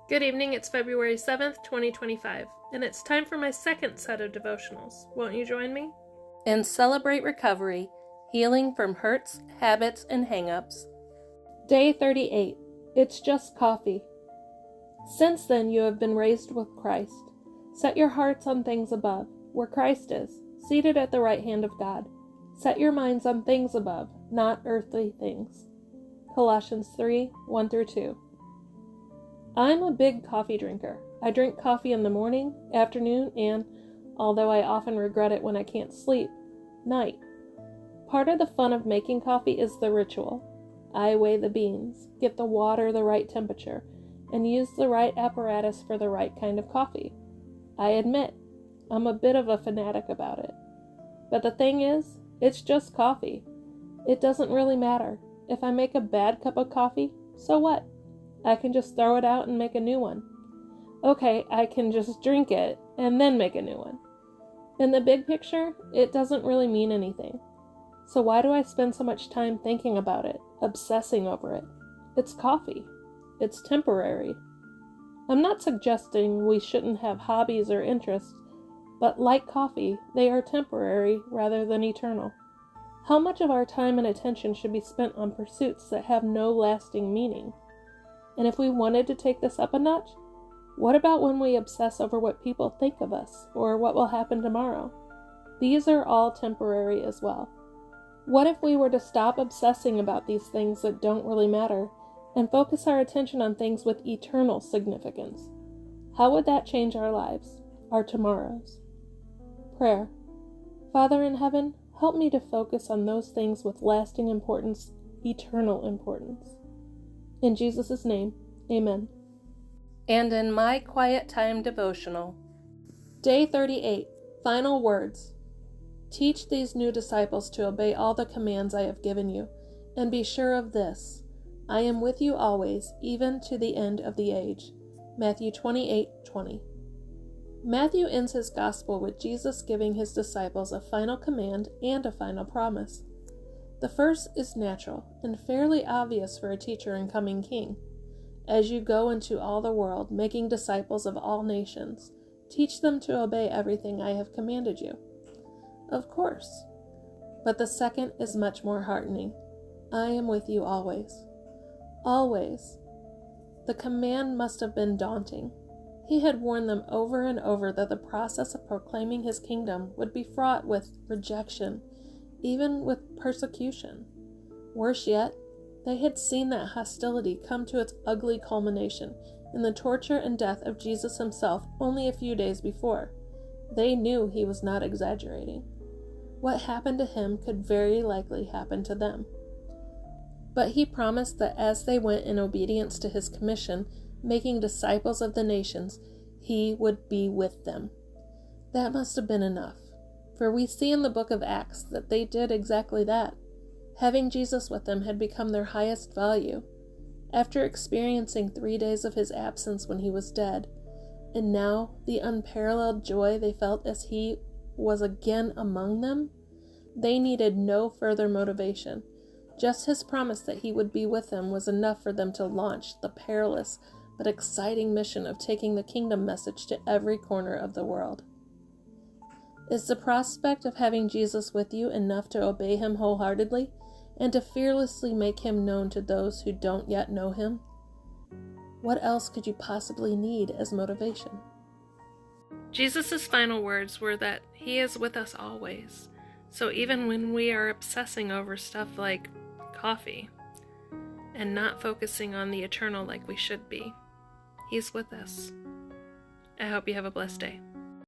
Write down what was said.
Good evening, it's February 7th, 2025, and it's time for my second set of devotionals. Won't you join me? And celebrate recovery, healing from hurts, habits, and hang-ups. Day 38. It's just coffee. Since then you have been raised with Christ. Set your hearts on things above, where Christ is, seated at the right hand of God. Set your minds on things above, not earthly things. Colossians 3, 1-2. I'm a big coffee drinker. I drink coffee in the morning, afternoon, and, although I often regret it when I can't sleep, night. Part of the fun of making coffee is the ritual. I weigh the beans, get the water the right temperature, and use the right apparatus for the right kind of coffee. I admit, I'm a bit of a fanatic about it. But the thing is, it's just coffee. It doesn't really matter. If I make a bad cup of coffee, so what? I can just throw it out and make a new one. Okay, I can just drink it and then make a new one. In the big picture, it doesn't really mean anything. So why do I spend so much time thinking about it, obsessing over it? It's coffee. It's temporary. I'm not suggesting we shouldn't have hobbies or interests, but like coffee, they are temporary rather than eternal. How much of our time and attention should be spent on pursuits that have no lasting meaning? And if we wanted to take this up a notch, what about when we obsess over what people think of us or what will happen tomorrow? These are all temporary as well. What if we were to stop obsessing about these things that don't really matter and focus our attention on things with eternal significance? How would that change our lives, our tomorrows? Prayer. Father in heaven, help me to focus on those things with lasting importance, eternal importance. In Jesus' name, amen. And in my quiet time devotional. Day 38. Final words. Teach these new disciples to obey all the commands I have given you, and be sure of this: I am with you always, even to the end of the age. Matthew 28:20. Matthew ends his gospel with Jesus giving his disciples a final command and a final promise. The first is natural and fairly obvious for a teacher and coming king. As you go into all the world, making disciples of all nations, teach them to obey everything I have commanded you. Of course. But the second is much more heartening. I am with you always. Always. The command must have been daunting. He had warned them over and over that the process of proclaiming his kingdom would be fraught with rejection, even with persecution. Worse yet, they had seen that hostility come to its ugly culmination in the torture and death of Jesus himself only a few days before. They knew he was not exaggerating. What happened to him could very likely happen to them. But he promised that as they went in obedience to his commission, making disciples of the nations, he would be with them. That must have been enough, for we see in the book of Acts that they did exactly that. Having Jesus with them had become their highest value. After experiencing 3 days of his absence when he was dead, and now the unparalleled joy they felt as he was again among them, they needed no further motivation. Just his promise that he would be with them was enough for them to launch the perilous but exciting mission of taking the kingdom message to every corner of the world. Is the prospect of having Jesus with you enough to obey him wholeheartedly and to fearlessly make him known to those who don't yet know him? What else could you possibly need as motivation? Jesus' final words were that he is with us always. So even when we are obsessing over stuff like coffee and not focusing on the eternal like we should be, he's with us. I hope you have a blessed day.